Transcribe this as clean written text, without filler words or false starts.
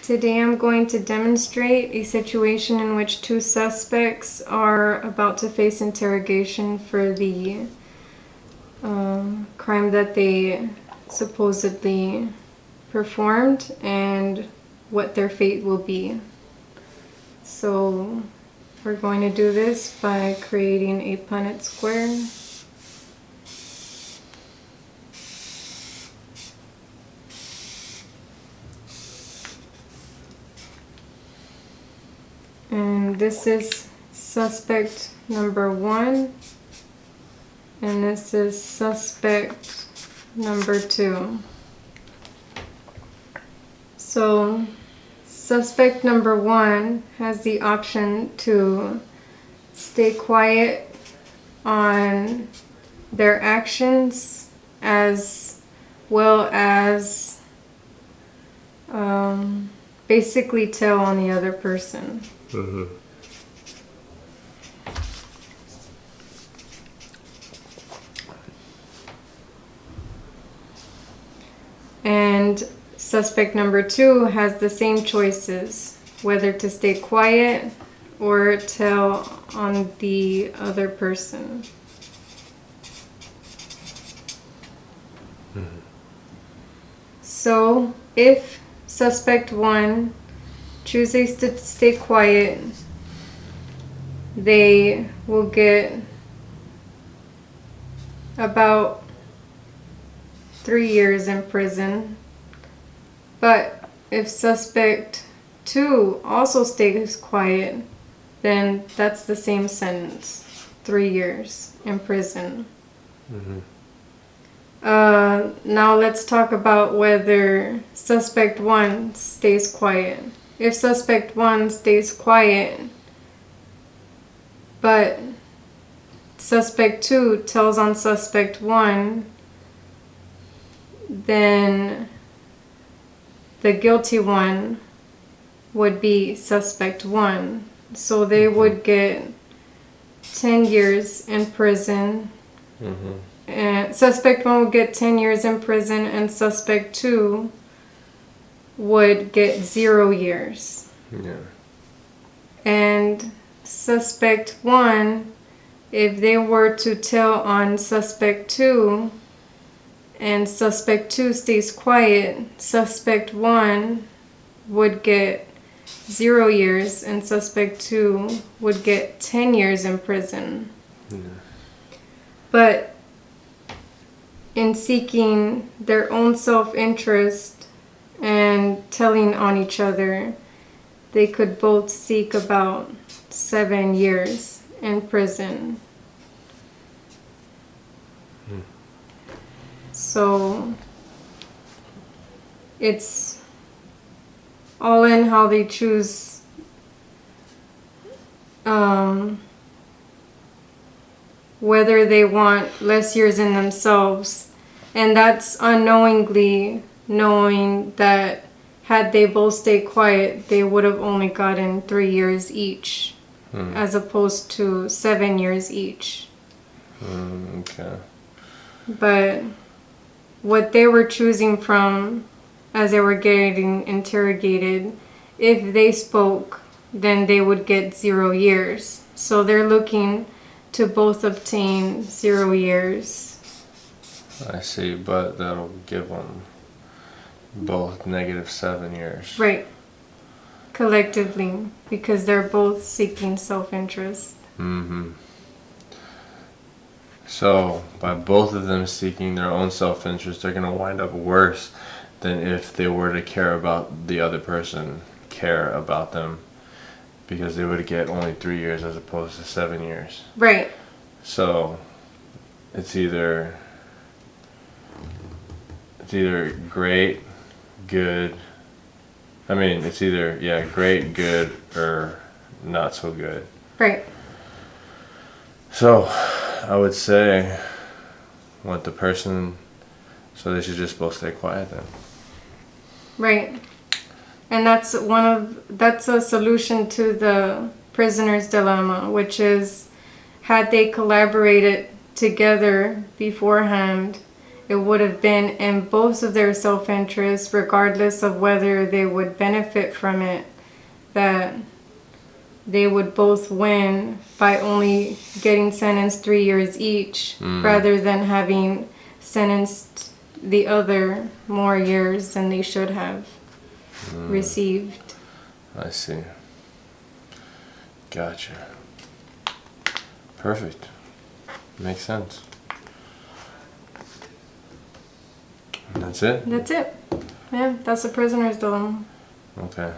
Today I'm going to demonstrate a situation in which two suspects are about to face interrogation for the crime that they supposedly performed and what their fate will be. So we're going to do this by creating a Punnett square. And this is suspect number 1, and this is suspect number 2. So suspect number 1 has the option to stay quiet on their actions as well as basically tell on the other person. Mm-hmm. And suspect number 2 has the same choices, whether to stay quiet or tell on the other person. Mm-hmm. So if suspect 1 chooses to stay quiet, they will get about 3 years in prison. But if suspect 2 also stays quiet, then that's the same sentence, 3 years in prison. Mm-hmm. Now let's talk about whether suspect 1 stays quiet. If suspect 1 stays quiet, but suspect 2 tells on suspect 1, then the guilty one would be suspect 1. So they would get 10 years in prison. Mm-hmm. And suspect 1 would get 10 years in prison, and suspect 2 would get 0 years. Yeah. And suspect 1, if they were to tell on suspect 2 and suspect 2 stays quiet, suspect 1 would get 0 years and suspect 2 would get 10 years in prison. Yeah. But in seeking their own self-interest and telling on each other, they could both seek about 7 years in prison. So it's all in how they choose whether they want less years in themselves, and that's unknowingly knowing that had they both stayed quiet, they would have only gotten 3 years each, as opposed to 7 years each. Okay. But what they were choosing from as they were getting interrogated, if they spoke, then they would get 0 years. So they're looking to both obtain 0 years. I see, but that'll give them both -7 years. Right. Collectively, because they're both seeking self-interest. Mm-hmm. So, by both of them seeking their own self-interest, they're going to wind up worse than if they were to care about the other person, care about them, because they would get only 3 years as opposed to 7 years. Right. So, it's either great, good. I mean, it's either, great, good, or not so good. Right. So, I would say, so they should just both stay quiet then. Right. And that's a solution to the prisoner's dilemma, which is, had they collaborated together beforehand it would have been in both of their self-interest, regardless of whether they would benefit from it, that they would both win by only getting sentenced 3 years each, rather than having sentenced the other more years than they should have received. I see. Gotcha. Perfect. Makes sense. And that's it? That's it. Yeah, that's the prisoner's dilemma. Okay.